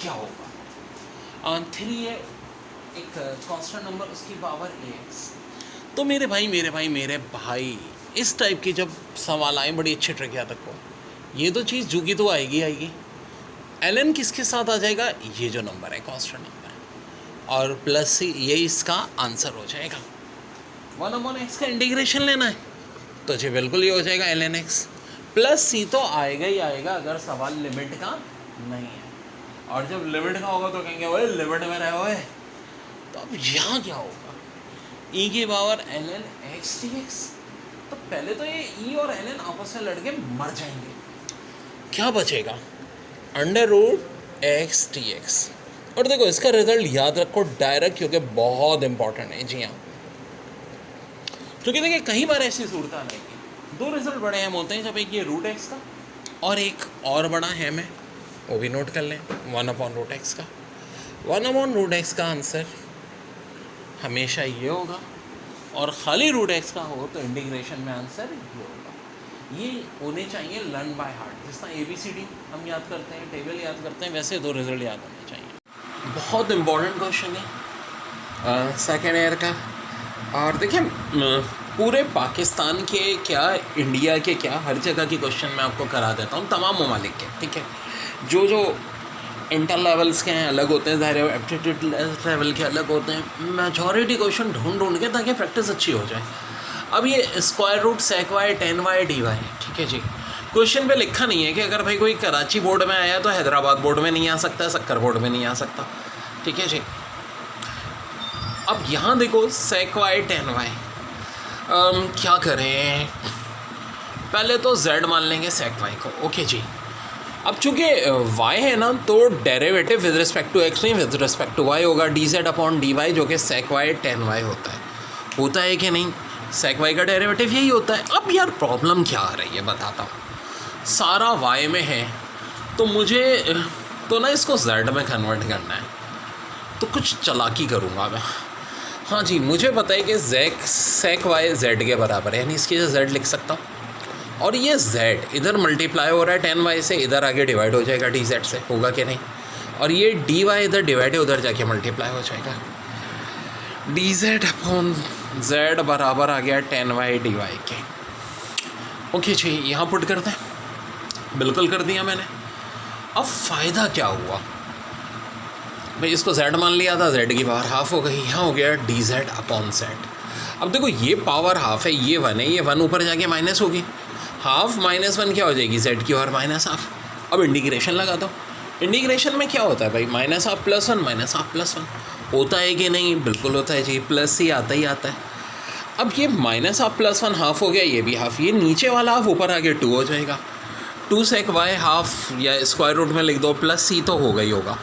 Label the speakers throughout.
Speaker 1: क्या होगा? 3 है एक कांस्टेंट नंबर, उसकी पावर ax। तो मेरे भाई इस टाइप के जब सवाल आए, बड़ी अच्छी ट्रिक याद रखो, ये तो चीज़ जो की तो आएगी। ln किसके साथ आ जाएगा? ये जो नंबर है कांस्टेंट नंबर, और प्लस सी, ये इसका आंसर हो जाएगा। 1/x का इंटीग्रेशन लेना है तो जी बिल्कुल ये हो जाएगा ln x, प्लस सी तो आएगा ही आएगा अगर सवाल लिमिट का नहीं है, और जब लिमिट का होगा तो कहेंगे ओए लिमिट में रहे हुए। तो अब यहाँ क्या होगा? e की पावर ln x dx। तो पहले तो ये e और ln आपस में लड़के मर जाएंगे, क्या बचेगा? √x dx। और देखो इसका रिजल्ट याद रखो डायरेक्ट, क्योंकि बहुत इंपॉर्टेंट है। जी हाँ, क्योंकि देखिए कई बार ऐसी सूरत आएगी, दो रिजल्ट बड़े अहम होते हैं, जब एक ये √x का और एक और बड़ा अहम है, वो भी नोट कर लें, 1/√x का। 1/√x का आंसर हमेशा ये होगा, और खाली √x का हो तो इंटीग्रेशन में आंसर ये होगा। ये होने चाहिए लर्न बाय हार्ट, जिस तरह ABCD हम याद करते हैं, टेबल याद करते हैं, वैसे दो रिजल्ट याद होने चाहिए। बहुत इंपॉर्टेंट क्वेश्चन है सेकेंड ईयर का। और देखिए पूरे पाकिस्तान के क्या, इंडिया के क्या, हर जगह की क्वेश्चन मैं आपको करा देता हूँ, तमाम ममालिक के। ठीक है, जो इंटर लेवल्स के हैं अलग होते हैं, ज़ाहिर है एप्टीट्यूड लेवल के अलग होते हैं। मेजॉरिटी क्वेश्चन ढूंढ के ताकि प्रैक्टिस अच्छी हो जाए। अब ये square root sec y tan y dy, ठीक है जी, क्वेश्चन पे लिखा नहीं है कि अगर भाई कोई कराची बोर्ड में आया तो हैदराबाद बोर्ड में नहीं आ सकता, सक्कर बोर्ड में नहीं आ सकता। ठीक है जी, अब यहाँ देखो sec y tan y, क्या करें? पहले तो z मान लेंगे sec y को। ओके जी, अब चूँकि y है ना, तो derivative with respect to x नहीं, विद रिस्पेक्ट टू y होगा, dz/dy, जो कि sec y tan y होता है कि नहीं? sec y का डेरिवेटिव यही होता है। अब यार प्रॉब्लम क्या आ रही है बताता हूँ। सारा y में है तो मुझे तो ना इसको z में कन्वर्ट करना है, तो कुछ चालाकी करूँगा मैं। हाँ जी, मुझे पता है कि sec y z के बराबर है, यानी इसकी z लिख सकता हूँ, और ये z इधर मल्टीप्लाई हो रहा है tan y से, इधर आगे डिवाइड हो जाएगा dz से, होगा कि नहीं? और ये dy इधर डिवाइड है, उधर जाके मल्टीप्लाई हो जाएगा। dz/z बराबर आ गया tan y dy के। ओके जी, यहाँ पुट करते हैं, बिल्कुल कर दिया मैंने। अब फ़ायदा क्या हुआ भाई? इसको z मान लिया था, z की पावर हाफ हो गई, यहाँ हो गया dz/z। अब देखो ये पावर हाफ है, ये 1 है, ये 1 ऊपर जाके माइनस होगी, हाफ -1 क्या हो जाएगी? z की पावर -हाफ। अब इंटीग्रेशन लगा दो। इंटीग्रेशन में क्या होता है भाई? -हाफ + 1 -हाफ + 1 होता है कि नहीं? बिल्कुल होता है जी, प्लस ही आता है। अब ये -हाफ + 1 हाफ हो गया, ये भी हाफ, ये नीचे वाला हाफ ऊपर आगे 2 हो जाएगा। 2 sec y हाफ, या स्क्वायर रूट में लिख दो, प्लस c तो होगा ही होगा।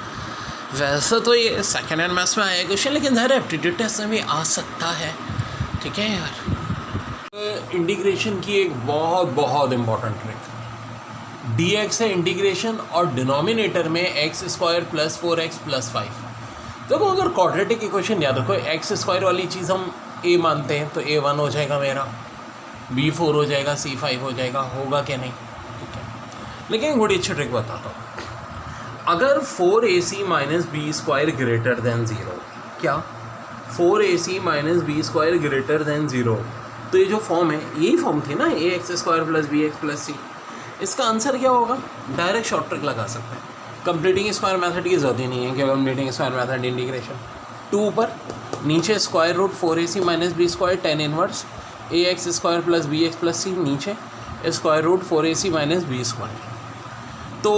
Speaker 1: वैसे तो ये सेकेंड हैंड मैथ्स में आया क्वेश्चन, लेकिन ज़ाहिर एप्टीट्यूड टेस्ट में भी आ सकता है। ठीक है यार, इंटीग्रेशन की एक बहुत इंपॉर्टेंट ट्रिक, dx है इंटीग्रेशन, और डिनोमिनेटर में x² + 4x + 5। देखो अगर क्वाड्रेटिक इक्वेशन याद रखो, x² वाली चीज़ हम a मानते हैं तो a 1 हो जाएगा मेरा, b 4 हो जाएगा, c 5 हो जाएगा, होगा क्या नहीं? ठीक है, लेकिन बड़ी अच्छी ट्रिक बताता हूँ। अगर 4ac - b² ग्रेटर देन 0, क्या 4ac - b² ग्रेटर देन 0, तो ये जो फॉर्म है, यही फॉर्म थी ना, ax² + bx + c, इसका आंसर क्या होगा? डायरेक्ट शॉर्ट ट्रिक लगा सकते हैं, कंप्लीटिंग स्क्वायर मेथड की जरूरत ही नहीं है, केवल कंप्लीटिंग स्क्वायर मेथड इंटीग्रेशन। 2 ऊपर, नीचे square root 4ac - b² tan inverse ax² + bx + c, नीचे स्क्वायर रूट 4ac - b²। तो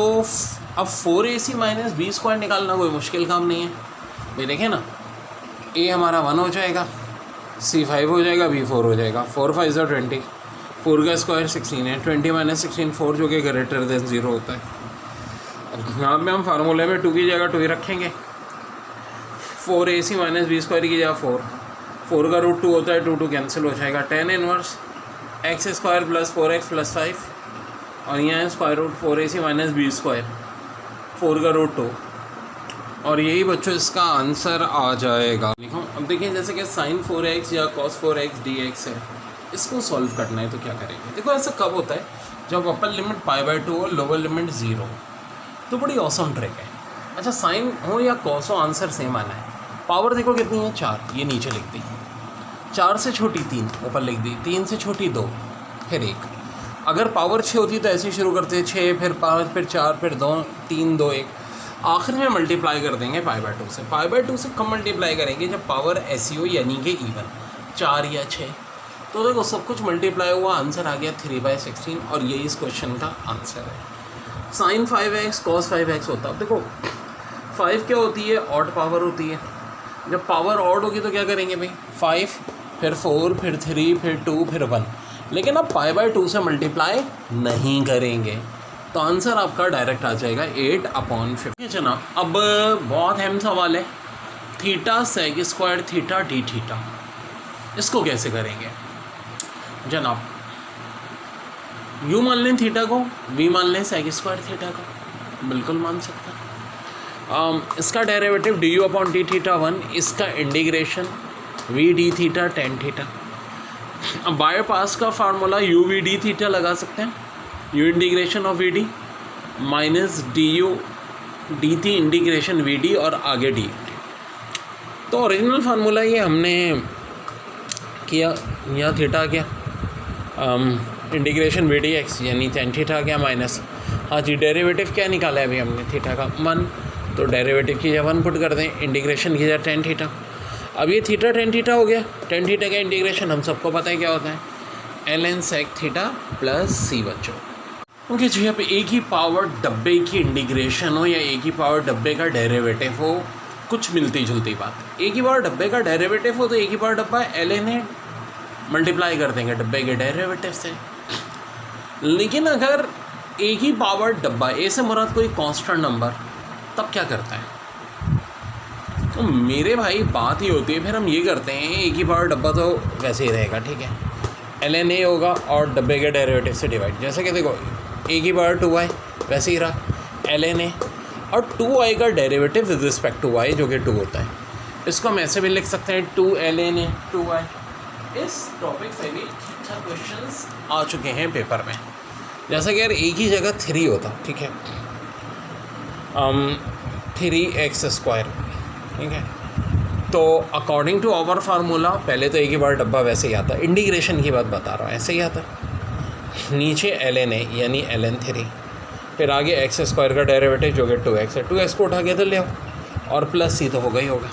Speaker 1: अब 4ac - b² निकालना कोई मुश्किल काम नहीं है भाई। देखें ना, a हमारा 1 हो जाएगा, c 5 हो जाएगा, b 4 हो जाएगा, 4 5 = 20, 4 का स्क्वायर 16 है, 20 - 16 4, जो कि ग्रेटर देन 0 होता है। अब यहाँ पे हम फार्मूले में 2 की जगह 2 ही रखेंगे, 4ac - b² की जगह 4 का रूट 2 होता है, 2 कैंसिल हो जाएगा, tan इनवर्स x² + 4x + 5, और यहाँ स्क्वायर रूट 4ac - b², 4 का रूट 2, और यही बच्चों इसका आंसर आ जाएगा। देखो अब देखिए, जैसे कि sin 4x या cos 4x dx है, इसको सॉल्व करना है तो क्या करेंगे? देखो ऐसा कब होता है? जब अपर लिमिट π/2 और लोअर लिमिट 0 हो, तो बड़ी ऑसम ट्रिक है। अच्छा साइन हो या कॉस हो आंसर सेम आना है। पावर देखो कितनी है 4, ये नीचे लिख दी, 4 से छोटी 3 ऊपर लिख दी, 3 से छोटी 2 फिर 1। अगर पावर 6 होती तो ऐसे ही शुरू करते 6 फिर 5 फिर 4 फिर 2 3 2 1, आखिर में मल्टीप्लाई कर देंगे π/2 से। π/2 से कम मल्टीप्लाई करेंगे जब पावर ऐसी हो यानी कि इवन 4 या 6। तो देखो सब कुछ मल्टीप्लाई हुआ, आंसर आ गया 3/16 और यही इस क्वेश्चन का आंसर है। sin 5x cos 5x होता। अब देखो 5 क्या होती है, ऑड पावर होती है। जब पावर ऑड होगी तो क्या करेंगे भाई, 5 फिर 4 फिर 3 फिर 2 फिर 1, लेकिन अब π/2 से मल्टीप्लाई नहीं करेंगे तो आंसर आपका डायरेक्ट आ जाएगा 8/50। जनाब अब बहुत अहम सवाल है, theta sec square theta D theta, इसको कैसे करेंगे जनाब। यू मान लें थीटा को, वी मान लें sec स्क्वायर थीटा को, बिल्कुल मान सकते हैं। इसका डेरिवेटिव du/d(θ1), इसका इंटीग्रेशन v(d(θ) tan थीटा। अब बाय पास का फार्मूला u(v(d(θ) लगा सकते हैं, u integration of v d minus d u d theta integration v d और आगे डी। तो ओरिजिनल फार्मूला ये हमने किया, यहाँ थीटा क्या इंटीग्रेशन वी डी एक्स यानी tan थीटा क्या माइनस, हाँ जी डेरिवेटिव क्या निकाला है अभी हमने थीटा का 1, तो डेरिवेटिव की जगह 1 पुट कर दें, इंटीग्रेशन की जगह tan थीटा। अब ये थीटा tan थीटा हो गया, tan थीटा का इंटीग्रेशन हम सबको पता है क्या होता है, ln sec theta plus c बच्चों। ओके जी, अब एक ही पावर डब्बे की इंटीग्रेशन हो या एक ही पावर डब्बे का डेरिवेटिव हो, कुछ मिलती जुलती बात। एक ही पावर डब्बे का डेरिवेटिव हो तो एक ही पावर डब्बा ln है, मल्टीप्लाई कर देंगे डब्बे के डेरिवेटिव से। लेकिन अगर एक ही पावर डब्बा, ए से मुराद कोई कांस्टेंट नंबर, तब क्या करता है, तो मेरे भाई बात ही होती है, फिर हम ये करते हैं एक ही पावर डब्बा तो वैसे ही रहेगा, ठीक है, ln a होगा और डब्बे के डेरिवेटिव से डिवाइड। जैसे कि देखो एक ही पावर 2y वैसे ही रहा ln a, और 2y का derivative with respect to y जो कि 2 होता है, इसको हम ऐसे भी लिख सकते हैं 2 ln a 2y। इस टॉपिक से भी अच्छा क्वेश्चंस आ चुके हैं पेपर में। जैसा कि यार एक ही जगह 3 होता, ठीक है, 3x², ठीक है, तो अकॉर्डिंग टू आवर फार्मूला पहले तो एक ही बार डब्बा वैसे ही आता, इंटीग्रेशन की बात बता रहा हूँ, ऐसे ही आता, नीचे ln a यानी ln 3, फिर आगे x² का डेरिवेटिव जो कि 2x है, 2x को उठा के तो ले आओ और प्लस c तो होगा ही होगा।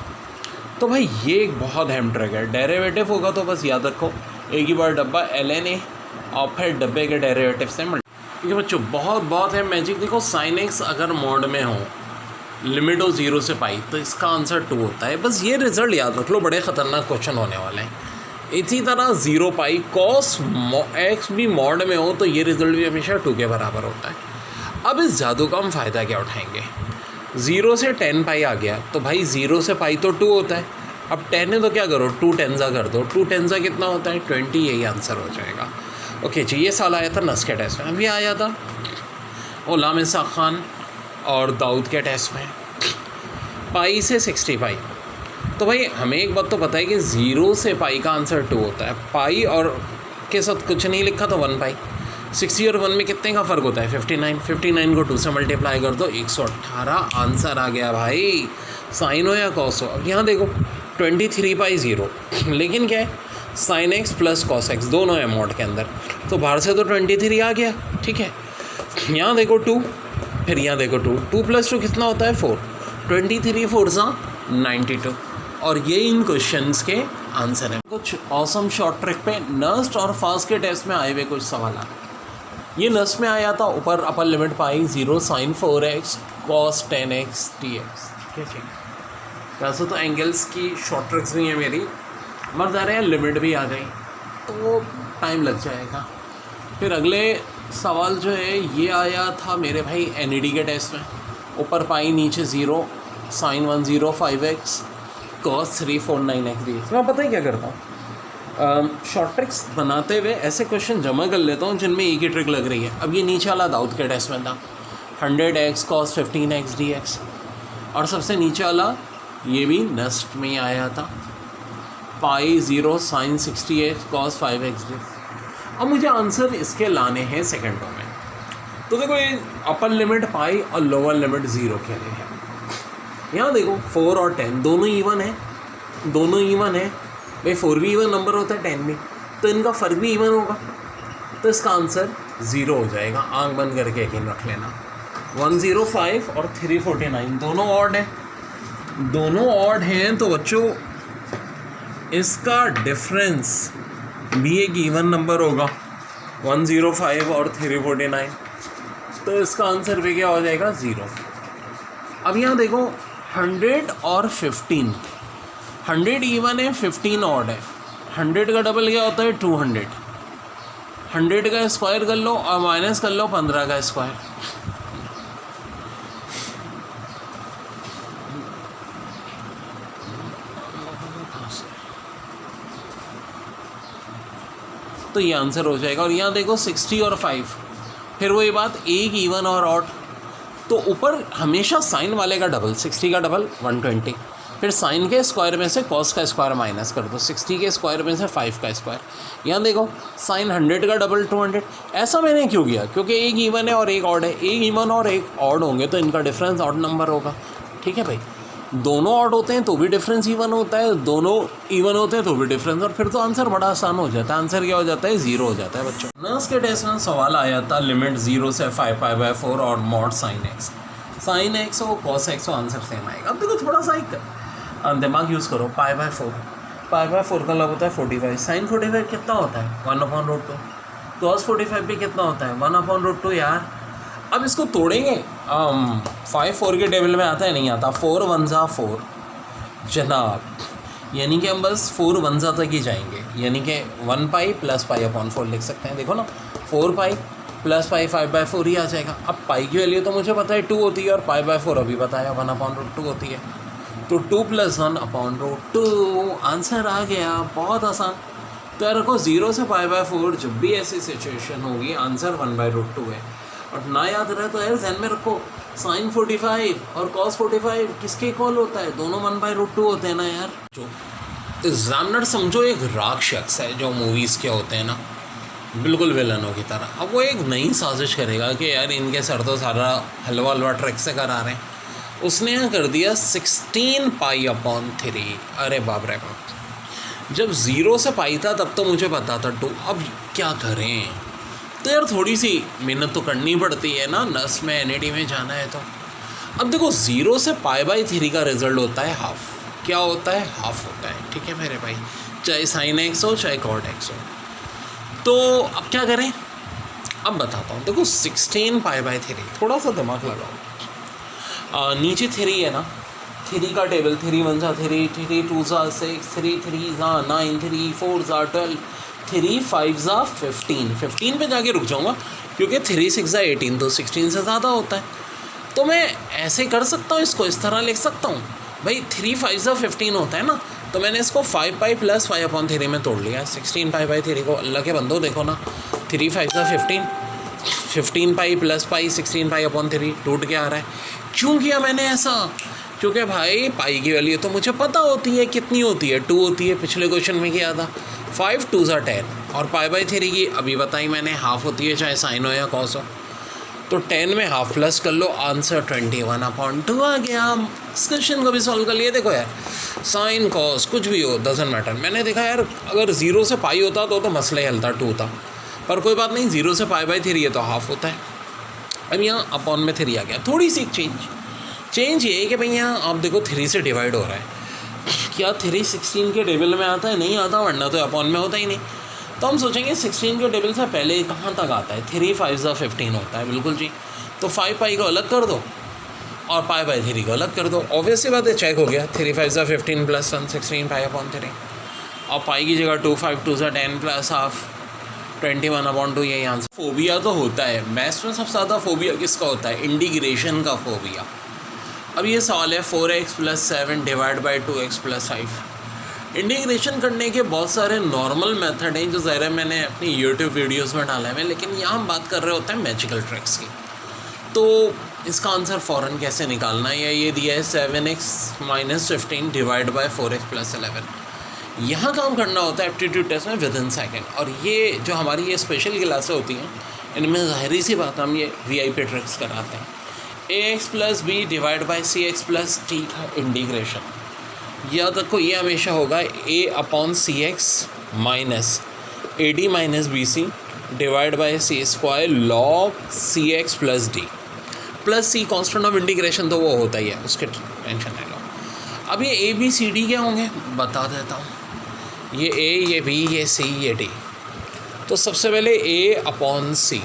Speaker 1: तो भाई ये एक बहुत अहम ट्रिक है, डेरिवेटिव होगा तो बस याद रखो एक ही बार डब्बा ln a और फिर डब्बे के डेरिवेटिव से ठीक है बच्चों। बहुत है मैजिक। देखो sin x अगर मोड में हो, लिमिट हो 0 से पाई, तो इसका आंसर 2 होता है। बस ये रिजल्ट याद रख लो, बड़े ख़तरनाक क्वेश्चन होने वाले हैं। इसी तरह 0 पाई cos x भी मॉड में हो तो ये रिजल्ट भी हमेशा 2 के बराबर होता है। अब इस जादू का हम फ़ायदा क्या उठाएंगे, 0 से 10 पाई आ गया तो भाई 0 से पाई तो 2 होता है, अब 10 है तो क्या करो 2 10 कर दो, 2 10 कितना होता है 20, यही आंसर हो जाएगा। ओके जी, ये साल आया था नस के टेस्ट में, अभी आया था गुलाम इसाक खान और दाऊद के टेस्ट में, पाई से 60 पाई। तो भाई हमें एक बात तो पता है कि 0 से पाई का आंसर 2 होता है, पाई और के साथ कुछ नहीं लिखा तो 1 पाई। 60 और 1 में कितने का फ़र्क होता है 59, 59 को 2 से मल्टीप्लाई कर दो 118, आंसर आ गया भाई, साइन हो या कॉस हो। अब यहाँ देखो 23/0, लेकिन क्या है sin x plus cos x दोनों है मॉड के अंदर, तो बाहर से तो 23 आ गया, ठीक है। यहाँ देखो 2, फिर यहाँ देखो 2, 2 + 2 कितना होता है 4, 23 4 92, और ये इन क्वेश्चंस के आंसर हैं। कुछ ऑसम शॉर्ट ट्रिक पे नस्ट और फास्ट के टेस्ट में आए हुए कुछ सवाल। ये नस्ट में आया था, ऊपर अपर लिमिट पाई 0 sin 4x cos 10x dx, ठीक है। वैसे तो एंगल्स की शॉर्ट ट्रिक्स भी हैं मेरी, मर जा रहे हैं, लिमिट भी आ गई तो टाइम लग जाएगा। फिर अगले सवाल जो है ये आया था मेरे भाई NED के टेस्ट में, ऊपर पाई नीचे 0 sin 105x cos 349x dx। मैं पता ही क्या करता हूँ, शॉर्ट ट्रिक्स बनाते हुए ऐसे क्वेश्चन जमा कर लेता हूँ जिनमें एक ही ट्रिक लग रही है। अब ये नीचे वाला दाऊद के टेस्ट में था 100x cos 15x dx, और सबसे नीचे वाला ये भी नस्ट में ही आया था, पाई 0 sin 60x cos 5x dx। अब मुझे आंसर इसके लाने हैं सेकंडों में। तो देखो ये अपर लिमिट पाई और लोअर लिमिट 0 के लिए है, यहाँ देखो 4 और 10 दोनों इवन है, दोनों इवन है भाई, 4 भी इवन नंबर होता है 10 भी, तो इनका फ़र्क भी इवन होगा, तो इसका आंसर 0 हो जाएगा। आंख बंद करके यकीन रख लेना। 105 और 349 दोनों ऑड हैं, दोनों ऑड हैं, तो बच्चों इसका डिफरेंस भी एक इवन नंबर होगा 105 और 349, तो इसका आंसर भी क्या हो जाएगा 0। अब यहाँ देखो 100 और 15, 100 इवन है 15 ऑड है, 100 का डबल क्या होता है 200, 100 का स्क्वायर कर लो और माइनस कर लो 15 का स्क्वायर, तो ये आंसर हो जाएगा। और यहाँ देखो 60 और 5, फिर वही बात, एक इवन और ऑड, तो ऊपर हमेशा साइन वाले का डबल, 60 का डबल 120, फिर साइन के स्क्वायर में से कॉस का स्क्वायर माइनस कर दो, 60 के स्क्वायर में से 5 का स्क्वायर। यहाँ देखो साइन 100 का डबल 200। ऐसा मैंने क्यों किया? क्योंकि एक इवन है और एक ऑड है, एक इवन और एक ऑड होंगे तो इनका डिफरेंस ऑड नंबर होगा। ठीक है भाई, दोनों ऑड होते हैं तो भी डिफरेंस इवन होता है, दोनों इवन होते हैं तो भी डिफरेंस, और फिर तो आंसर बड़ा आसान हो जाता है। आंसर क्या हो जाता है 0 हो जाता है बच्चों। नर्स के टेस्ट में सवाल आया था लिमिट 0 से 5π/4 और मॉड साइन एक्स हो कॉस एक्स हो, आंसर सेम आएगा। अब देखो थोड़ा सा एक दिमाग यूज़ करो। π/4 का लग होता है 45, साइन 45 कितना होता है 1/√2, कॉस 45 भी कितना होता है 1/√2 यार। अब इसको तोड़ेंगे, 5 4 के टेबल में आता है नहीं आता, 4 1 जा 4 जनाब, यानी कि हम बस 4 1 जा तक ही जाएंगे, यानी कि 1π + π/4 लिख सकते हैं। देखो ना 4π + π 5/4 ही आ जाएगा। अब पाई की वैल्यू तो मुझे पता है 2 होती है और π/4 अभी बताया 1/√2 होती है, तो 2 + 1/√2 आंसर आ गया। बहुत आसान। तो यार रखो 0 से π/4 जब भी ऐसी सिचुएशन होगी आंसर 1/√2 है। और ना याद रहे तो यार ध्यान में रखो साइन 45 और कॉस 45 किसके इक्वल होता है, दोनों 1/√2 होते हैं ना यार। जो एग्जामिनर समझो एक राग शख्स है जो मूवीज़ के होते हैं ना, बिल्कुल विलनों की तरह। अब वो एक नई साजिश करेगा कि यार इनके सर तो सारा हलवा ट्रिक से करा रहे हैं। उसने यहाँ कर दिया 16π/3। अरे बाप रे बाप, जब 0 से पाई था तब तो मुझे पता था 2, अब क्या करें। तो यार थोड़ी सी मेहनत तो करनी पड़ती है ना, नस में NAT में जाना है तो। अब देखो 0 से π/3 का रिजल्ट होता है हाफ। क्या होता है? हाफ होता है। ठीक है मेरे भाई, चाहे साइन एक्स हो चाहे कॉट एक्स हो। तो अब क्या करें, अब बताता हूँ। देखो 16π/3, थोड़ा सा दिमाग लगाओ। नीचे 3 है ना, 3 का टेबल, 3 1 जा 3, 3 2 जा 6, 3 3 जा 9, 3 4 जा 12, 3 5 जा 15। 15 पे जाके रुक जाऊँगा क्योंकि 3 6 जा 18, तो 16 से ज़्यादा होता है। तो मैं ऐसे कर सकता हूँ, इसको इस तरह लिख सकता हूँ भाई, 3 5 जा 15 होता है ना, तो मैंने इसको 5π + π/3 में तोड़ लिया। 16π/3 को अल्लाह के बंदो देखो ना, 3 5 जा 15, 15π + π 16π/3 टूट के आ रहा है। क्यों किया मैंने ऐसा? क्योंकि भाई पाई की वैल्यू तो मुझे पता होती है कितनी होती है, 2 होती है। पिछले क्वेश्चन में किया था 5 2 जा 10, और π/3 की अभी बताई मैंने हाफ होती है, चाहे साइन हो या कॉस हो। तो 10 में हाफ प्लस कर लो, आंसर 21/2 आ गया। इस क्वेश्चन को भी सॉल्व कर लिए। देखो यार साइन कॉस कुछ भी हो डजंट मैटर। मैंने देखा यार अगर 0 से पाई होता तो मसला ही हल था, 2 था, पर कोई बात नहीं, 0 से π/3 है तो हाफ होता है। अब यहाँ अपॉन में 3 आ गया। थोड़ी सी चेंज ये है कि भाई यहाँ आप देखो 3 से डिवाइड हो रहा है। क्या 3 16 के टेबल में आता है? नहीं आता, वरना तो अपॉन में होता ही नहीं। तो हम सोचेंगे 16 के टेबल से पहले कहाँ तक आता है? 3 5 जा 15 होता है, बिल्कुल जी। तो 5π को अलग कर दो और π/3 को अलग कर दो। ऑब्वियस सी बात है, चेक हो गया। 3 5 जा 15 + 1 16π/3, और पाई की जगह 2 5 2 जा 10 + हाफ 21/2, यही आंसर। फोबिया तो होता है मैथ्स में, सबसे ज़्यादा फोबिया किसका होता है? इंटीग्रेशन का फोबिया। अब ये सवाल है 4x + 7 / 2x + 5। इंटीग्रेशन करने के बहुत सारे नॉर्मल मेथड हैं जो ज़ाहिर है मैंने अपनी यूट्यूब वीडियोस में डाले हुए हैं, लेकिन यहाँ हम बात कर रहे होते हैं मैजिकल ट्रिक्स की। तो इसका आंसर फ़ौरन कैसे निकालना है? ये दिया है 7x - 15 / 4x + 11। यहाँ काम करना होता है एप्टीट्यूड टेस्ट में विदिन सेकेंड। और ये जो हमारी ये स्पेशल क्लासें होती हैं, इनमें ज़ाहिरी सी बात हम ये VIP ट्रिक्स कराते हैं। ax plus b divide by c x plus t का इंटीग्रेशन, याद रखो ये हमेशा होगा a upon c x minus a d minus b c divide by c square log c x plus d plus c constant of integration, तो वो होता ही है, उसके टेंशन नहीं लो। अब ये ए बी सी डी क्या होंगे बता देता हूँ, ये ए ये बी ये सी ये डी। तो सबसे पहले ए अपॉन सी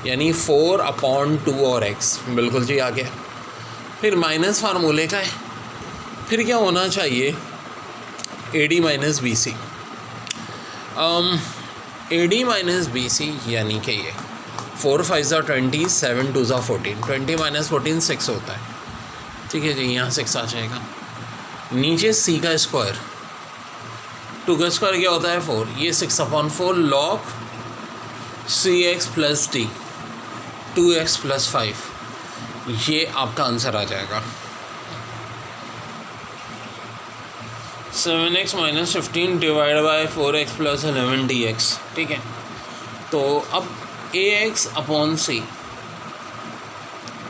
Speaker 1: यानी 4 अपॉन 2 और एक्स, बिल्कुल जी आ गया। फिर माइनस फार्मूले का है, फिर क्या होना चाहिए a d minus b c, a d minus b c यानी कि ये 4 5 ज़ा 20 7 2 ज़ा 14, 20 माइनस 14 6 होता है, ठीक है जी, यहाँ 6 आ जाएगा। नीचे सी का स्क्वायर, 2 का स्क्वायर क्या होता है 4, ये 6 upon 4 log c x plus d 2x plus 5, ये आपका आंसर आ जाएगा। 7x minus 15 divide by 4x plus 11 dx, ठीक है। तो अब ax अपॉन सी,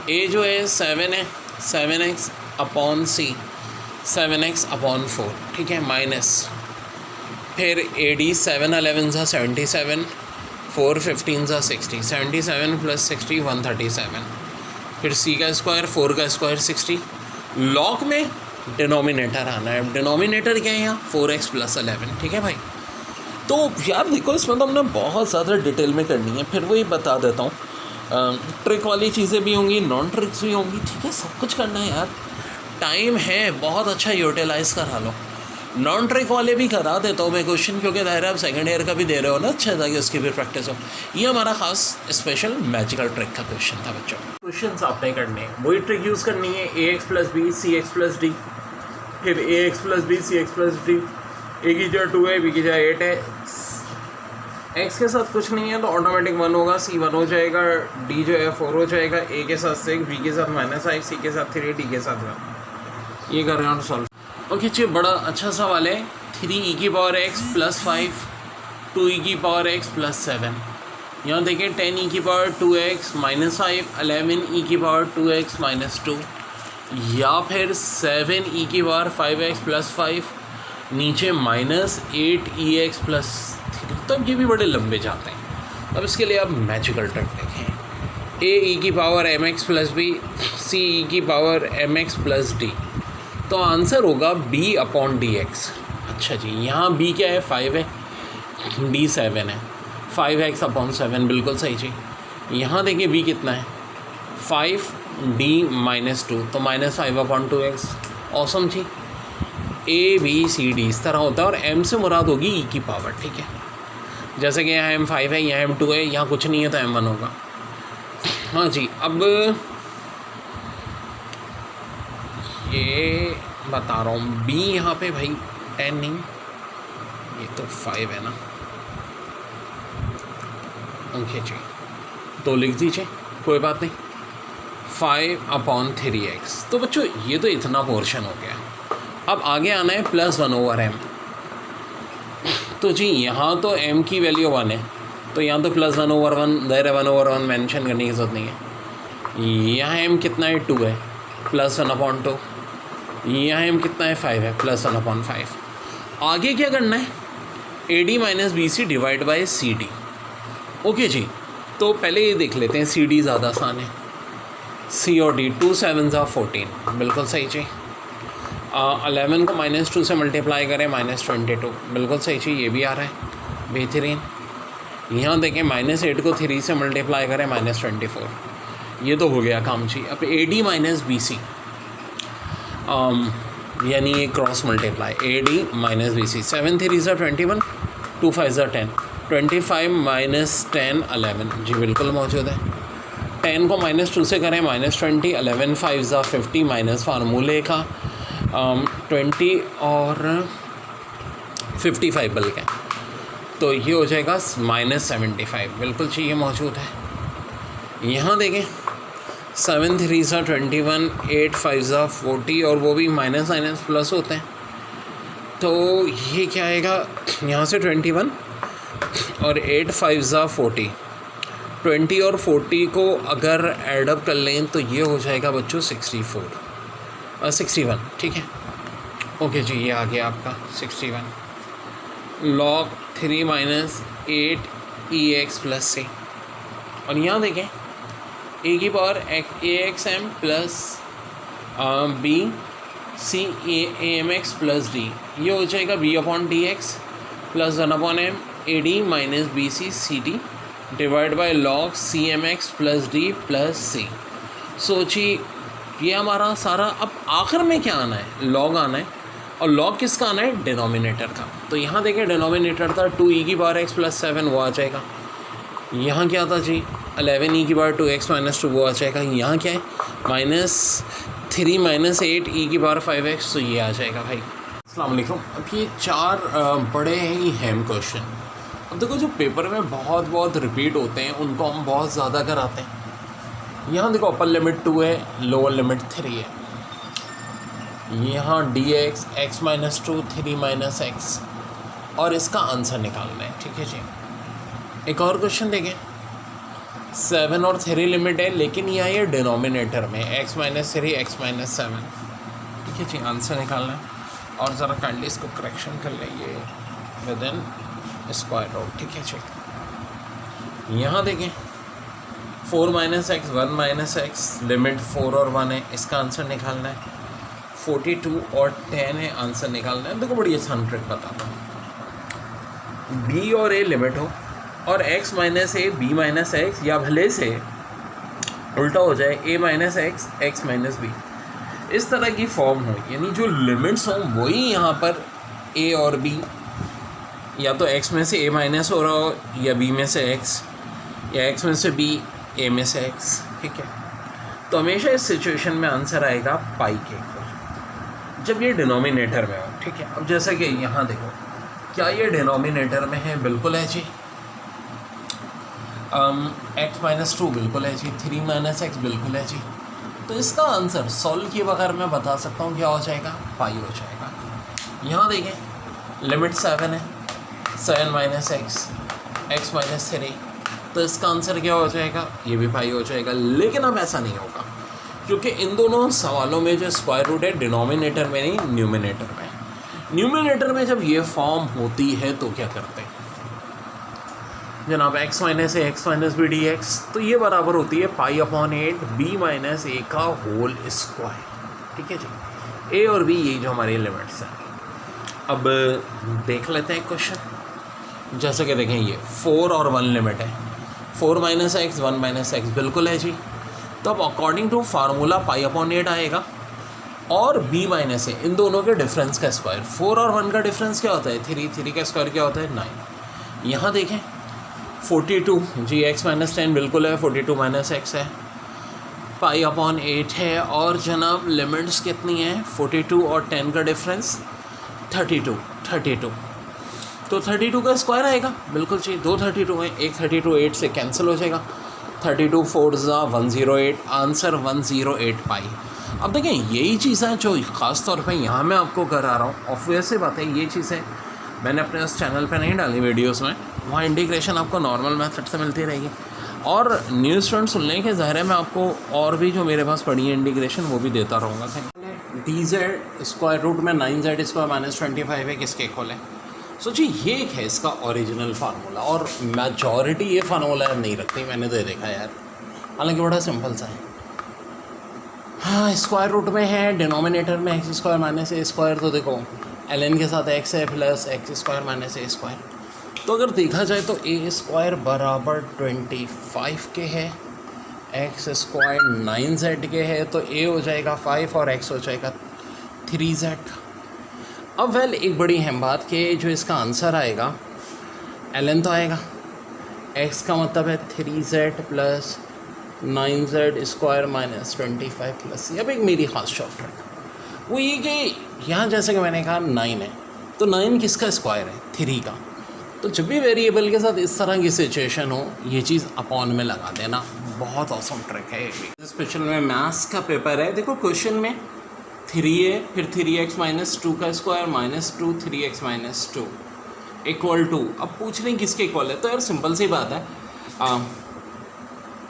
Speaker 1: a जो है 7 है, 7x अपॉन सी 7x अपॉन 4, ठीक है, माइनस फिर ए डी 7 11 ज़ा 77 4 15 ज़ा 60 77 प्लस 60 137, फिर सी का स्क्वायर 4 का स्क्वायर 60, लॉग में डिनोमिनेटर आना है, डिनोमिनेटर क्या है यहाँ 4x प्लस 11, ठीक है भाई। तो यार देखो इसमें तो हमने बहुत ज़्यादा डिटेल में करनी है, फिर वही बता देता हूँ, ट्रिक वाली चीज़ें भी होंगी, नॉन ट्रिक्स भी होंगी, ठीक है, सब कुछ करना है यार, टाइम है, बहुत अच्छा यूटिलाइज़ करा लो। नॉन ट्रिक वाले भी करा देता हूँ मैं क्वेश्चन, क्योंकि ज़ाहिर है आप सेकंड ईयर का भी दे रहे हो ना, अच्छा था कि उसकी भी प्रैक्टिस हो। ये हमारा खास स्पेशल मैजिकल ट्रिक का क्वेश्चन था बच्चों। क्वेश्चन आपने करने हैं, वही ट्रिक यूज़ करनी है, a x plus b c x plus d, फिर a x plus b c x plus d, a की जगह 2 है, बी की जगह 8 है, एक्स के साथ कुछ नहीं है तो ऑटोमेटिक 1 होगा, सी 1 हो जाएगा, डी जो है 4 हो जाएगा, ए के साथ 6, बी के साथ -5, सी के साथ 3, डी के साथ 1। ये कर रहे हैं सॉल्व। ओके चलिए, बड़ा अच्छा सवाल है, 3 e की पावर x प्लस 5 2 e की पावर x प्लस 7, यहाँ देखें 10 e की पावर 2x माइनस 5 11 e की पावर 2x माइनस 2, या फिर 7 e की पावर 5x प्लस 5, नीचे माइनस 8 ex प्लस 3, तब ये भी बड़े लंबे जाते हैं। अब इसके लिए आप मैजिकल ट्रिक देखें, a e की power mx plus b c e की पावर mx प्लस d, तो आंसर होगा b अपॉन डी एक्स। अच्छा जी, यहाँ b क्या है 5 है, d 7 है, 5x अपॉन 7 बिल्कुल सही जी। यहाँ देखिए b कितना है 5 d माइनस 2, तो -5 अपॉन 2x, ऑसम जी। a b c d इस तरह होता है, और m से मुराद होगी e की पावर, ठीक है, जैसे कि यहाँ m5 है, यहाँ m2 है, यहाँ कुछ नहीं है तो m1 होगा। हाँ जी, अब ये बता रहा हूँ b यहाँ पे भाई 10 नहीं, ये तो 5 है ना, ओके जी, तो लिख दीजिए, कोई बात नहीं, 5 अपॉन 3x। तो बच्चों ये तो इतना पोर्शन हो गया, अब आगे आना है +1 ओवर m। तो जी यहाँ तो m की वैल्यू 1 है, तो यहाँ तो +1 ओवर 1 ज़ाहिर 1 ओवर 1 मेंशन करने की ज़रूरत नहीं है। यहाँ m कितना है 2 है, +1 अपॉन 2, यहाँ m कितना है 5 है, +1 अपॉन 5। आगे क्या करना है, a d minus b c divide by c d. Okay जी, तो पहले ये देख लेते हैं, सी डी ज़्यादा आसान है, सी और डी 2 7 ज़ा 14 बिल्कुल सही जी। 11 को -2 से मल्टीप्लाई करें -22 बिल्कुल सही जी, ये भी आ रहा है बेहतरीन। यहाँ देखें -8 को 3 से मल्टीप्लाई करें -24, ये तो हो गया काम जी। अब a d minus b c यानी ये cross multiply, a d minus b c, 7 3 ज़ा 21 2 5 ज़ा 10 25 माइनस 10 11 जी बिल्कुल मौजूद है। 10 को -2 से करें -20, 11 5 ज़ा 50 माइनस फार्मूले का 20 और 55 बल्कि, तो ये हो जाएगा -75 बिल्कुल जी, ये मौजूद है। यहाँ देखें 7 3 ज़ा 21 8 5 ज़ा 40, और वो भी माइनस माइनस प्लस होते हैं, तो ये क्या आएगा यहाँ से 21 और 8 5 ज़ा 40, 20 और 40 को अगर एडअप कर लें तो ये हो जाएगा बच्चों 61, ठीक है। ओके जी, ये आ गया आपका 61 log 3 minus 8 EX plus C। और यहाँ देखें ए की power a x m plus b c a m x plus d, ये हो जाएगा b upon d x plus 1 upon m a d minus b c c d divide by log c m x plus d plus c. सोचिए ये हमारा सारा, अब आखिर में क्या आना है, लॉग आना है। और लॉग किसका आना है, डिनोमिनेटर का। तो यहाँ देखें डिनोमिनेटर था 2e की पावर x प्लस 7, वो आ जाएगा। यहाँ क्या था जी 11e की पावर 2x माइनस 2, वो आ जाएगा। यहाँ क्या है -3 माइनस 8e की पावर 5x, तो ये आ जाएगा भाई। अस्सलाम वालेकुम। अब ये 4 बड़े ही अहम क्वेश्चन, अब देखो जो पेपर में बहुत रिपीट होते हैं उनको हम बहुत ज़्यादा कराते हैं। यहाँ देखो अपर लिमिट 2 है, लोअर लिमिट 3 है। यहाँ dx x minus 2 3 minus x, और इसका आंसर निकालना है, ठीक है जी। एक और क्वेश्चन देखें, 7 और 3 लिमिट है, लेकिन यहाँ ये डिनोमिनेटर में x माइनस 3 x माइनस 7, ठीक है जी। आंसर निकालना है, और ज़रा काइंडली इसको करेक्शन कर लें, ये विद इन स्क्वायर रूट, ठीक है जी। यहाँ देखें 4 minus x 1 minus x, limit 4 और 1 है, इसका आंसर निकालना है। 42 और 10 है, आंसर निकालना है। देखो बड़ी आसान ट्रिक बताता हूँ, बी और ए लिमिट हो और x minus a b minus x, या भले से उल्टा हो जाए a minus x x minus b, इस तरह की फॉर्म हो, यानी जो लिमिट्स हों वही यहाँ पर a और b, या तो x में से a माइनस हो रहा हो, या b में से x, या x में से b a में से x, ठीक है। तो हमेशा इस सिचुएशन में आंसर आएगा पाई के इक्वल, जब ये डिनोमिनेटर में हो, ठीक है। अब जैसा कि यहाँ देखो, क्या ये डिनोमिनेटर में है, बिल्कुल है जी। x माइनस 2 बिल्कुल है जी, 3 माइनस एक्स बिल्कुल है जी। तो इसका आंसर सॉल्व किए बगैर मैं बता सकता हूँ क्या हो जाएगा, पाई हो जाएगा। यहाँ देखें लिमिट 7 है, 7 माइनस एक्स माइनस 3, तो इसका आंसर क्या हो जाएगा, ये भी पाई हो जाएगा। लेकिन अब ऐसा नहीं होगा, क्योंकि इन दोनों सवालों में जो स्क्वायर रूट है डिनोमिनेटर में नहीं, न्यूमिनेटर में। न्यूमिनेटर में जब ये फॉर्म होती है तो क्या करते हैं जनाब, x minus a x minus b d x, तो ये बराबर होती है pi upon 8 b minus a का होल स्क्वायर, ठीक है जी। ए और बी यही जो हमारी लिमिट्स हैं। अब देख लेते हैं क्वेश्चन, जैसे कि देखें ये 4 और 1 लिमिट है, 4 माइनस एक्स 1 माइनस एक्स बिल्कुल है जी। तो अब according to formula pi upon 8 आएगा, और b माइनस ए इन दोनों के डिफरेंस का स्क्वायर, 4 और 1 का डिफरेंस क्या होता है 3 का स्क्वायर क्या होता है 9। यहाँ देखें 42 जी, x माइनस 10 बिल्कुल है, 42 माइनस एक्स है, पाई अपॉन 8 है, और जनाब लिमिट्स कितनी हैं, 42 और 10 का डिफरेंस 32, तो 32 का स्क्वायर आएगा, बिल्कुल जी। 2 32 हैं, एक 32 8 से कैंसिल हो जाएगा, 32 4 108, आंसर 108 पाई। अब देखें यही चीज़ है जो ख़ास तौर पे यहाँ मैं आपको करा रहा हूँ। ऑब्वियस सी बात है, ये चीज़ें मैंने अपने उस चैनल पे नहीं डाली वीडियोस में, वहाँ इंटीग्रेशन आपको नॉर्मल मेथड से मिलती रहेगी। और न्यू स्टूडेंट सुन लें कि ज़ाहिर है मैं आपको और भी जो मेरे पास पड़ी है इंटीग्रेशन वो भी देता रहूँगा। डी जेड स्क्वायर रूट में 9z स्क्वायर माइनस 25 है, किसके इक्वल है। सोचिए ये एक है इसका ओरिजिनल फार्मूला, और मेजॉरिटी ये फार्मूला नहीं रखती, मैंने तो ये देखा यार, हालांकि बड़ा सिंपल सा है। हाँ स्क्वायर रूट में है, डिनोमिनेटर में एक्स स्क्वायर माइनस ए स्क्वायर, तो देखो ln के साथ x है प्लस एक्स स्क्वायर माइनस ए स्क्वायर। तो अगर देखा जाए तो ए स्क्वायर बराबर 25 के है, एक्स स्क्वायर 9z के है, तो a हो जाएगा 5 और x हो जाएगा 3z। अब वेल एक बड़ी अहम बात कि जो इसका आंसर आएगा ln तो आएगा, x का मतलब है 3z plus 9z square minus 25 plus. अब एक मेरी ख़ास शॉर्ट है वो ये कि यहाँ जैसे कि मैंने कहा 9 है, तो 9 किसका स्क्वायर है 3 का। तो जब भी वेरिएबल के साथ इस तरह की सिचुएशन हो, ये चीज़ अपॉन में लगा देना, बहुत ऑसम ट्रिक है ये भी। स्पेशल में मैथ्स का पेपर है, देखो क्वेश्चन में 3 है, फिर 3x माइनस 2 का square minus 2 3x minus 2 equal to, अब पूछ रहे हैं किसके इक्वल है, तो यार सिंपल सी बात है,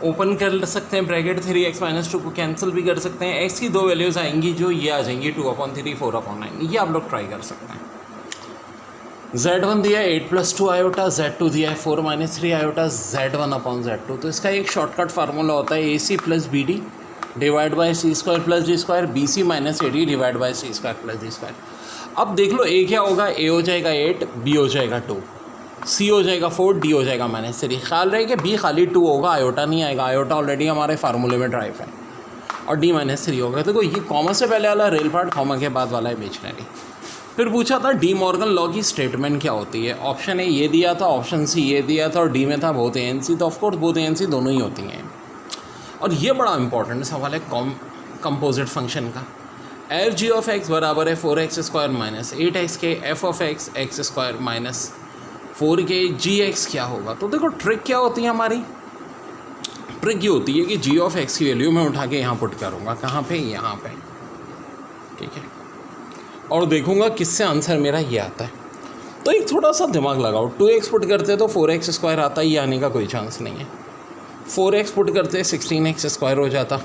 Speaker 1: ओपन कर सकते हैं ब्रैकेट, 3x माइनस 2 को कैंसिल भी कर सकते हैं। x की दो वैल्यूज़ आएंगी जो ये आ जाएंगी 2/3 4/9, ये आप लोग ट्राई कर सकते हैं। z1 दिया है 8 + 2 आयोटा, z2 दिया है 4 - 3 आयोटा, z1/z2। तो इसका एक शॉर्टकट फार्मूला होता है AC + BD divide by C² + D², BC - AD divide by C² + D²। अब देख लो A क्या होगा, A हो जाएगा 8, B हो जाएगा 2, C हो जाएगा 4, D हो जाएगा -3। ख्याल रहे कि B खाली 2 होगा, आयोटा नहीं आएगा, आयोटा ऑलरेडी हमारे फार्मूले में ड्राइव है, और D -3 होगा। देखो ये कॉमा से पहले वाला रेल पार्ट, कॉमा के बाद वाला इमेजिनरी। फिर पूछा था डी मॉर्गन लॉ की स्टेटमेंट क्या होती है। ऑप्शन ए ये दिया था, ऑप्शन सी ये दिया था, और डी में था बोथ ए एन सी। तो of course both A and C दोनों ही होती हैं। और ये बड़ा इंपॉर्टेंट सवाल है कंपोजिट फंक्शन का। एफ जी ऑफ एक्स बराबर है 4x² माइनस 8x के F of x x² minus 4 के जी एक्स क्या होगा। तो देखो ट्रिक क्या होती है हमारी, ट्रिक ये होती है कि जी ऑफ एक्स की वैल्यू मैं उठा के यहाँ पुट करूँगा, कहाँ पे, यहाँ पे, ठीक है, और देखूंगा किससे आंसर मेरा ये आता है। तो एक थोड़ा सा दिमाग लगाओ, 2x पुट करते तो 4x² आता, ये आने का कोई चांस नहीं है। 4x पुट करते 16x² हो जाता,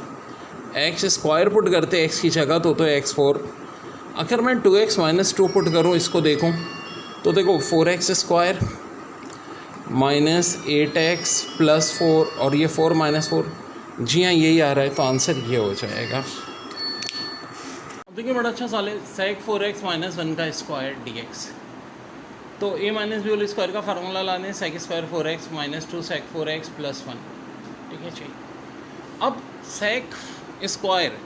Speaker 1: x² पुट करते x की जगह तो x4। अगर मैं 2x - 2 पुट करूँ, इसको देखूँ तो देखो 4x² - 8x + 4, और ये 4 - 4, जी हाँ यही आ रहा है, तो आंसर ये हो जाएगा। देखिए बड़ा अच्छा सवाल है, sec 4x - 1 का स्क्वायर dx। तो a - b होल स्क्वायर का फार्मूला लाने, sec² 4x - 2 sec 4x + 1, ठीक है जी। अब sec स्क्वायर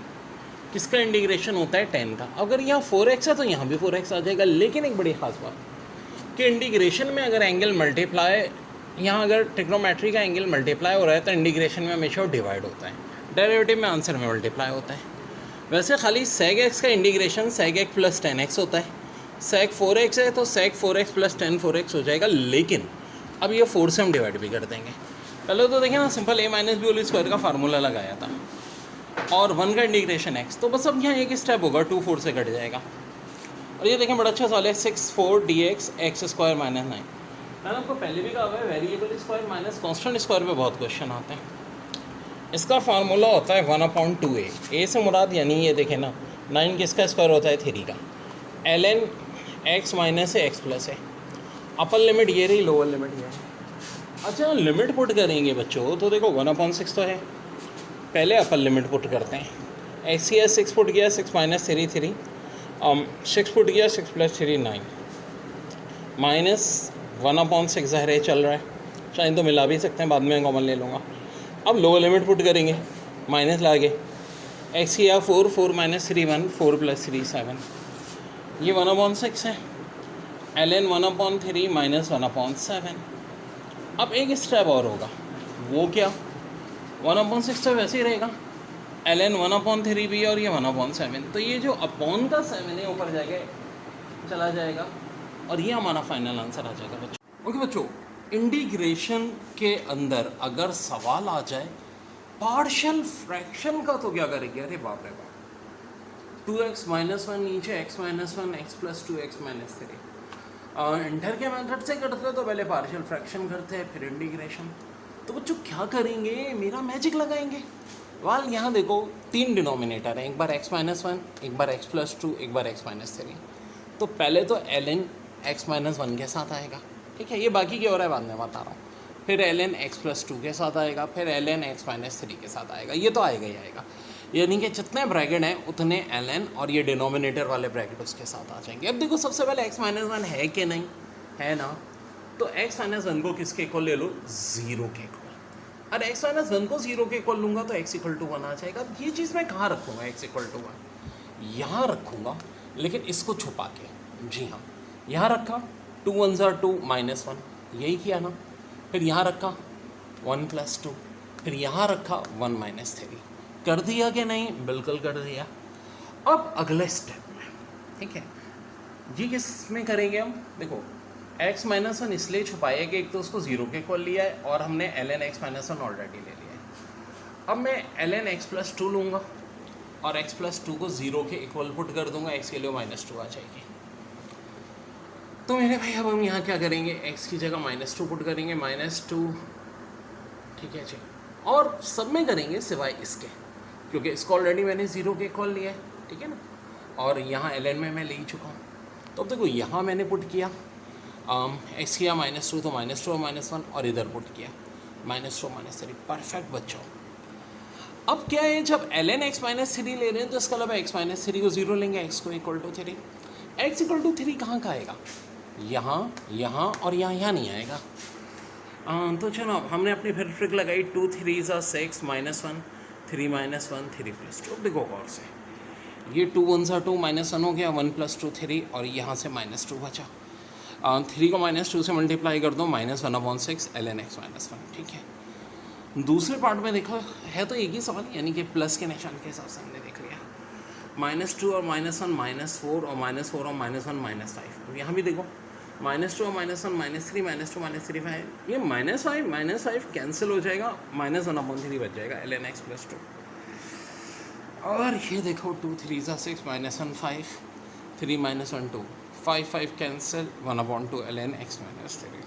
Speaker 1: किसका इंटीग्रेशन होता है, 10 का। अगर यहाँ 4x है तो यहाँ भी 4x आ जाएगा, लेकिन एक बड़ी खास बात कि इंटीग्रेशन में अगर एंगल मल्टीप्लाई, यहाँ अगर ट्रिग्नोमेट्री का एंगल मल्टीप्लाई हो रहा है तो इंटीग्रेशन में हमेशा डिवाइड होता है, डेरिवेटिव में आंसर में मल्टीप्लाई होता है। वैसे खाली sec x का इंटीग्रेशन sec x + 10x होता है। sec 4x है तो sec 4x + 10 4x हो जाएगा, लेकिन अब ये 4 से हम डिवाइड भी कर देंगे। पहले तो देखिए ना, simple a - b whole square का फार्मूला लगाया था, और 1 का इंटीग्रेशन x, तो बस अब यहाँ एक स्टेप होगा, 2 4 से कट जाएगा। और ये देखें बड़ा अच्छा सवाल है, 6 4 dx x² - 9। मैंने आपको पहले भी कहा हुआ है, variable square minus constant square पे बहुत क्वेश्चन आते हैं। इसका फार्मूला होता है 1/2a। ए से मुराद यानी ये देखें ना, 9 किसका स्क्वायर होता है, 3 का। ln x माइनस है x प्लस है, अपर लिमिट ये रही, लोअर लिमिट ये है। अच्छा लिमिट पुट करेंगे बच्चों, तो देखो 1/6 तो है, पहले अपर लिमिट पुट करते हैं। x की 6 पुट किया, 6 - 3 3, 6 पुट किया, 6 + 3 9, माइनस 1/6 ज़ाहिर चल रहा है, चाहे तो मिला भी सकते हैं, बाद में कॉमन ले लूँगा। अब लोअर लिमिट पुट करेंगे, माइनस लागे, x किया 4 4 - 3 1, 4 + 3 7, ये 1/6 है। ln 1/3 - 1/7। अब एक स्टेप और होगा, वो क्या, 1/6 तो वैसे ही रहेगा, ln 1/3 भी, और ये 1/7, तो ये जो अपॉन का 7 है ऊपर जाएगा, चला जाएगा, और ये हमारा फाइनल आंसर आ जाएगा बच्चों। ओके बच्चों, इंटीग्रेशन के अंदर अगर सवाल आ जाए पार्शियल फ्रैक्शन का तो क्या करेंगे, अरे बाप रे बाप, 2x - 1 नीचे, x - 1 x + 2x - 3। इंटर के मेथड से करते तो पहले पार्शियल फ्रैक्शन करते हैं, फिर इंटीग्रेशन। तो बच्चों क्या करेंगे, मेरा मैजिक लगाएंगे। वाल यहाँ देखो 3 डिनोमिनेटर हैं, एक बार x - 1, एक बार x + 2, एक बार x - 3। तो पहले तो ln x - 1 के साथ आएगा, ठीक है, ये बाकी क्या हो रहा है बाद में बता रहा हूँ। फिर ln x + 2 के साथ आएगा, फिर ln x - 3 के साथ आएगा, ये तो आएगा ही आएगा। यानी कि जितने ब्रैकेट हैं उतने ln और ये डिनोमिनेटर वाले ब्रैकेट उसके साथ आ जाएंगे। अब देखो सबसे पहले x - 1 है कि नहीं है ना, तो x - 1 को किसके इक्वल ले लो, 0 के इक्वल। और x - 1 को 0 के इक्वल लूँगा तो x = 1 आ जाएगा। अब ये चीज़ मैं कहाँ रखूँगा, x = 1 यहाँ रखूँगा, लेकिन इसको छुपा के, जी हाँ यहाँ रखा, 2 1 = 2 -1, यही किया ना। फिर यहाँ रखा 1 + 2, फिर यहाँ रखा 1 - 3। कर दिया कि नहीं, बिल्कुल कर दिया। अब अगले स्टेप में, ठीक है, ये किस में करेंगे हम, देखो x - 1 इसलिए छुपाया कि एक तो उसको 0 के इक्वल लिया है, और हमने ln x - 1 ऑलरेडी ले लिया है। अब मैं ln x + 2 लूँगा, और x + 2 को 0 के इक्वल पुट कर दूंगा, x के लिए -2 आ जाएगी। तो मेरे भाई अब हम यहाँ क्या करेंगे, x की जगह -2 पुट करेंगे, -2, ठीक है जी, और सब में करेंगे सिवाय इसके, क्योंकि इसको ऑलरेडी मैंने 0 के इक्वल लिया है, ठीक है ना, और यहाँ ln में मैं ले ही चुका हूँ। तो अब देखो यहाँ मैंने पुट किया x किया -2 तो -2 और -1, और इधर पुट किया -2 -3। परफेक्ट बच्चों। अब क्या है, जब ln x -3 ले रहे हैं तो इसका मतलब x -3 को 0 लेंगे, x को equal to 3। x equal to 3 कहाँ का आएगा, यहाँ, यहाँ और यहाँ नहीं आएगा। तो चलो हमने अपनी फिर ट्रिक लगाई, 2 3 ज़ा 6 -1 3 -1 3 + 2। देखो गौर से, ये 2 1 ज़ा 2 -1 हो गया, 1 + 2 3, और यहाँ से -2 बचा। 3 को -2 से मल्टीप्लाई कर दो, -1/6 ln x -1, ठीक है। दूसरे पार्ट में देखो है तो एक ही सवाल, यानी कि प्लस के निशान के हिसाब से हमने देख लिया। -2 और -1 -4 और -4 और -1 -5। अब यहाँ भी देखो -2 और -1 -3 -2 -3 5, ये -5 कैंसिल हो जाएगा, -1/3 बच जाएगा ln x + 2। और ये देखो 2 3 ज़ा 6 -1 5 3 -1 2 5 5 कैंसिल, 1/2 ln x -3।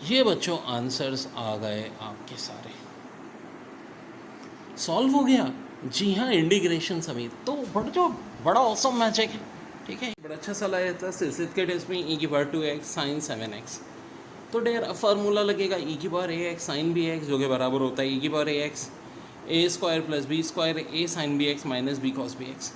Speaker 1: ये बच्चों आंसर्स आ गए आपके सारे, सॉल्व हो गया। जी हाँ, इंटीग्रेशन समेत। तो बड़ा ऑसम मैजिक है, ठीक है। बड़ा अच्छा सलाह है था सिलसिले के टेस्ट में e⁻2x sin 7x। तो डेयर अब फार्मूला लगेगा e⁻ax sin bx, जो कि बराबर होता है e⁻ax a² + b² a sin bx - b cos bx।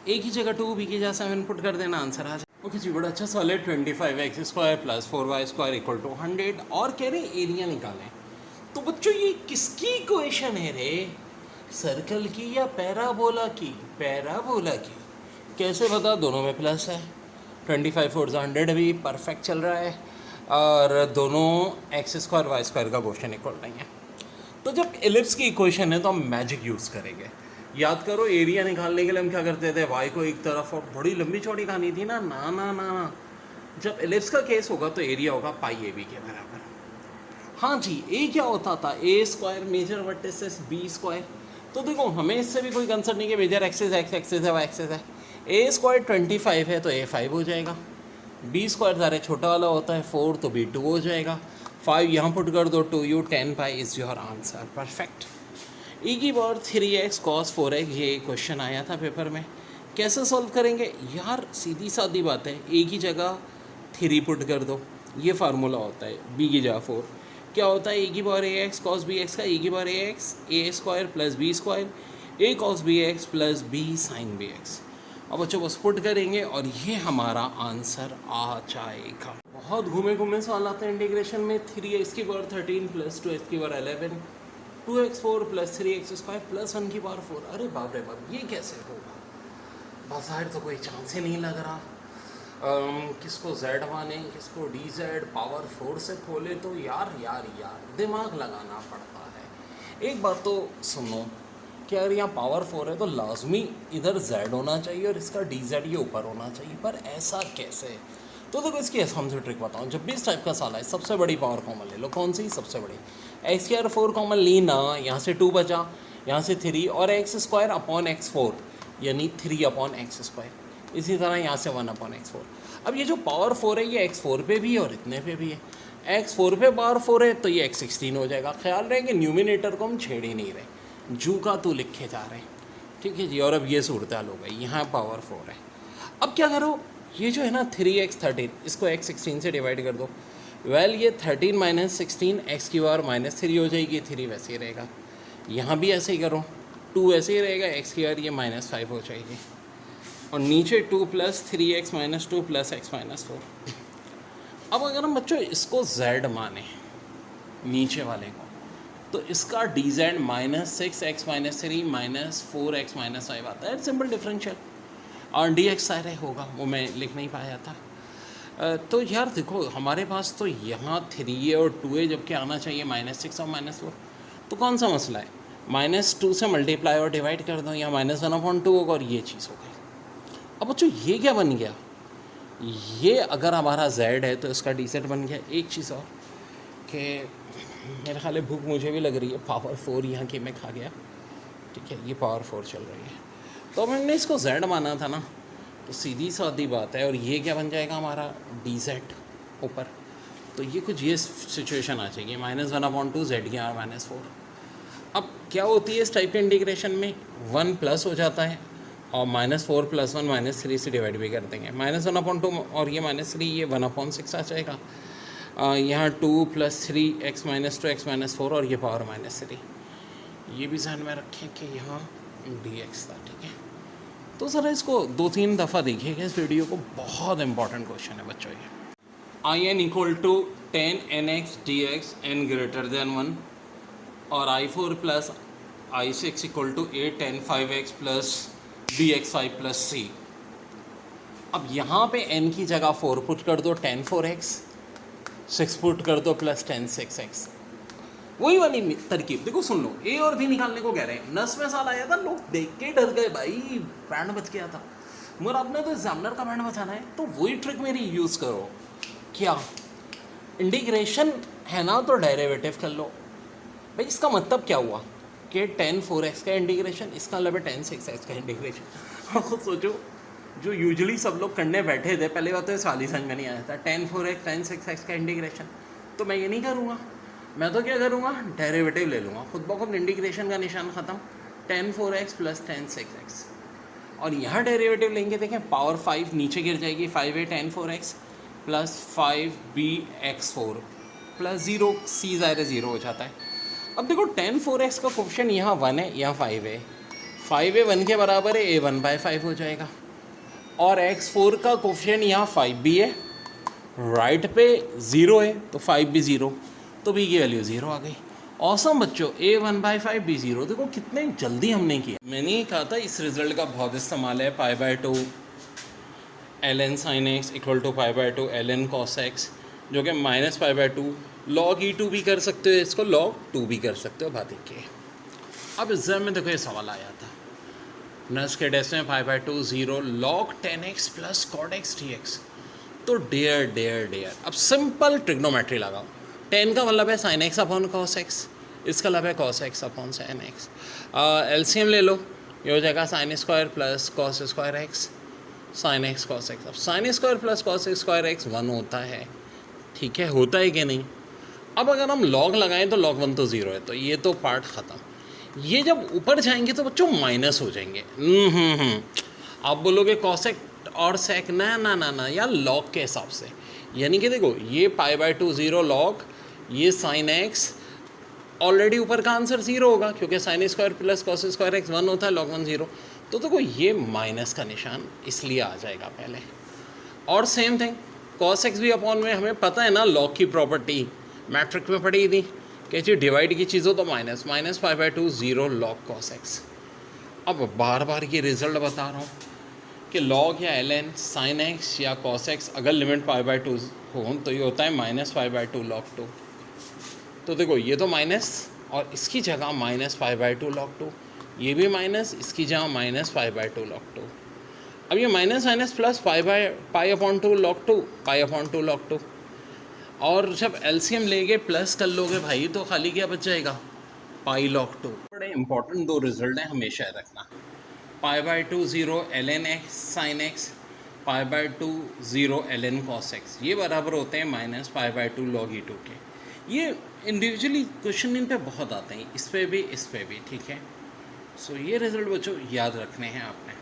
Speaker 1: एक ही जगह 2 b की जगह 7 पुट कर देना, आंसर आ जाए। ओके जी, बड़ा अच्छा सवाल है। 25x² + 4y² = 100, और कह रहे एरिया निकालें। तो बच्चों ये किसकी इक्वेशन है रे, सर्कल की या पैराबोला की? पैराबोला की। कैसे पता, दोनों में प्लस है। 25 4 100 भी परफेक्ट चल रहा है, और दोनों x² y² का क्वेश्चन इक्वल नहीं है। तो जब एलिप्स की इक्वेशन है तो हम मैजिक यूज़ करेंगे। याद करो, एरिया निकालने के लिए हम क्या करते थे, y को एक तरफ, और बड़ी लंबी चौड़ी कहानी थी ना। ना ना ना ना, जब एलिप्स का केस होगा तो एरिया होगा πab के बराबर। हाँ जी, a क्या होता था, a² मेजर वर्टिसेस b²। तो देखो हमें इससे भी कोई कंसर्न नहीं कि मेजर एक्सिस x एक्सिस है y एक्सिस है। a² 25 है तो a 5 हो जाएगा, b² ज़रा छोटा वाला होता है 4 तो b 2 हो जाएगा, 5 यहाँ पुट कर दो, 2u 10 pi is your answer. Perfect. e⁻3x cos 4x, ये क्वेश्चन आया था पेपर में। कैसे सॉल्व करेंगे यार, सीधी सादी बात है, a की जगह 3 पुट कर दो, ये फार्मूला होता है। b की जगह 4 क्या होता है, e⁻ax cos bx का e⁻ax a² + b² a cos bx + b sin bx। अब बच्चों बस पुट करेंगे और ये हमारा आंसर आ जाएगा। बहुत घूमे घूमे सवाल आते हैं इंटीग्रेशन में। 3x⁻13 + 2x⁻11 2x4 + 3x² + 1⁴। अरे बाप रे बाप, ये कैसे होगा? बाहर तो कोई चांस ही नहीं लग रहा। किसको z माने, किसको dz पावर 4 से खोले, तो यार दिमाग लगाना पड़ता है। एक बात तो सुनो कि अगर यहाँ पावर 4 है तो लाजमी इधर z होना चाहिए और इसका dz ये ऊपर होना चाहिए, पर ऐसा कैसे? तो देखो इसकी आसान सी ट्रिक बताऊँ। जब भी इस टाइप का सवाल है, सबसे बड़ी पावर कॉमन ले लो। कौन सी सबसे बड़ी? x² 4 कॉमन ली ना, यहाँ से 2 बचा, यहाँ से 3, और x² / x4 यानी 3/x²। इसी तरह यहाँ से 1/x4। अब ये जो पावर 4 है ये x4 पे भी है और इतने पे भी है। x4 पे पावर 4 है तो ये x16 हो जाएगा। ख्याल रहे कि न्यूमिनेटर को हम छेड़ ही नहीं रहे, जू का तू लिखे जा रहे हैं, ठीक है जी। और अब ये सूरत हाल हो गई, यहाँ पावर 4 है। अब क्या करो, ये जो है ना 3x13, इसको x16 से डिवाइड कर दो। वेल ये 13 - 16 x³ -3 हो जाएगी, 3 वैसे ही रहेगा। यहाँ भी ऐसे ही करो, 2 ऐसे ही रहेगा, x³ ये -5 हो जाएगी, और नीचे 2 + 3x - 2 + x - 4। अब अगर हम बच्चों इसको z माने, नीचे वाले को, तो इसका dz -6x - 3 - 4x - 5 आता है। सिंपल डिफरेंशियल, और dx सारे होगा, वो मैं लिख नहीं पाया था। तो यार देखो हमारे पास तो यहाँ 3a और 2a जबकि आना चाहिए -6 और -4। तो कौन सा मसला है, -2 से मल्टीप्लाई और डिवाइड कर दो, या -1/2 होगा, और ये चीज़ हो गई। अब बच्चों ये क्या बन गया, ये अगर हमारा z है तो इसका dz बन गया। एक चीज़ और कि मेरे ख्याल भूख मुझे भी लग रही है, पावर 4 यहाँ की मैं खा गया, ठीक है। ये पावर 4 चल रही है, तो हमने इसको z माना था ना, तो सीधी सादी बात है। और ये क्या बन जाएगा हमारा डी जेड ऊपर। तो ये कुछ ये सिचुएशन आ जाएगी -1/2 जेड की आर -4। अब क्या होती है इस टाइप के इंटीग्रेशन में, 1 प्लस हो जाता है और -4 + 1 -3 से डिवाइड भी कर देंगे। -1/2 और ये -3 ये 1/6 आ जाएगा। यहाँ 2 + 3 x - 2 x - 4 और ये पावर -3। ये भी ध्यान में रखें कि यहाँ dx था, ठीक है। तो ज़रा इसको 2-3 दफ़ा देखिएगा इस वीडियो को, बहुत इंपॉर्टेंट क्वेश्चन है बच्चों ये। in = 10 nx dx n > 1 और I4 + I6 = 8 10 5x + bx5 + c। अब यहाँ पे n की जगह 4 पुट कर दो, 10 4x, 6 पुट कर दो प्लस 10 6x। वही वाली तरकीब देखो, सुन लो, ए और बी निकालने को कह रहे हैं। 10वें साल आया था, लोग देख के डर गए भाई, बैंड बच गया था। मगर आपने तो एग्जामिनर का बैंड बचाना है, तो वही ट्रिक मेरी यूज़ करो। क्या इंटीग्रेशन है ना, तो डेरिवेटिव कर लो भाई। इसका मतलब क्या हुआ कि 10 4x का इंटीग्रेशन, इसका मतलब 10 6x का इंटीग्रेशन। खुद सोचो, जो यूजुअली सब लोग करने बैठे थे, पहले बात तो सवाल ही समझ में नहीं आया था, 10 4x 10 6x का इंटीग्रेशन। तो मैं ये नहीं करूँगा, मैं तो क्या करूँगा, डेरिवेटिव ले लूँगा, खुद ब खुद इंटीग्रेशन का निशान ख़त्म। 10 4x + 10 6x और यहाँ डेरिवेटिव लेंगे, देखें पावर 5 नीचे गिर जाएगी, 5a 10 4x + 5bx4 + 0, c ज़ाहिर 0 हो जाता है। अब देखो 10 4x का कोफिशिएंट यहाँ 1 है, यहाँ 5a 1 के बराबर है, a 1/5 हो जाएगा। और x4 का कोफिशिएंट यहाँ 5b है, राइट पे 0 है तो 5 भी 0, तो b की वैल्यू 0 आ गई। औसम बच्चों, a 1/5 b 0। देखो कितने जल्दी हमने किया। मैंने ही कहा था इस रिजल्ट का बहुत इस्तेमाल है। π/2 ln sin x = π/2 ln cos x, जो कि -π/2 log e2 भी कर सकते हो, इसको log 2 भी कर सकते हो। बात देखिए, अब एग्जाम में देखो ये सवाल आया था, नस के टेस्ट में π/2 0 log 10x + cot x dx। तो डेयर अब सिंपल ट्रिग्नोमेट्री लगाओ। 10 का मतलब है sin x / cos x, इसका मतलब है cos x / sin x। LCM ले लो, ये हो जाएगा sin² + cos² x sin x cos x। अब sin² + cos² x 1 होता है, ठीक है, होता है कि नहीं। अब अगर हम log लगाएं तो log 1 तो 0 है, तो ये तो पार्ट ख़त्म। ये जब ऊपर जाएंगे तो बच्चों माइनस हो जाएंगे। आप बोलोगे cosec और sec, ना यार, log के हिसाब से। यानी कि देखो, ये π/2 0 log, ये sin x, ऑलरेडी ऊपर का आंसर 0 होगा क्योंकि sin² + cos² x 1 होता है, log 1 0। तो देखो ये माइनस का निशान इसलिए आ जाएगा पहले। और सेम थिंग cos x भी अपॉन में, हमें पता है ना log की प्रॉपर्टी, मैट्रिक में पढ़ी थी कि जी डिवाइड की चीज़ हो तो माइनस π/2 0 log cos x। अब बार बार ये रिज़ल्ट बता रहा हूँ कि log या ln sin x या cos x अगर लिमिट π/2 हो तो ये होता है -π/2 log 2। तो देखो ये तो माइनस, और इसकी जगह -π/2 log 2, ये भी माइनस, इसकी जगह -π/2 log 2। अब ये माइनस प्लस π/2 log 2, π/2 log 2। और जब एलसीएम लेंगे प्लस कर लोगे भाई, तो खाली क्या बच जाएगा, पाई log 2। बड़े इंपॉर्टेंट 2 रिजल्ट हैं, हमेशा रखना। π/2 0 ln x sin x, π/2 0 ln cos x, ये बराबर होते हैं -π/2 log e2 के। ये इंडिविजुअली क्वेश्चन इन पे बहुत आते हैं, इस पे भी, ठीक है। सो ये रिजल्ट बच्चों याद रखने हैं आपने।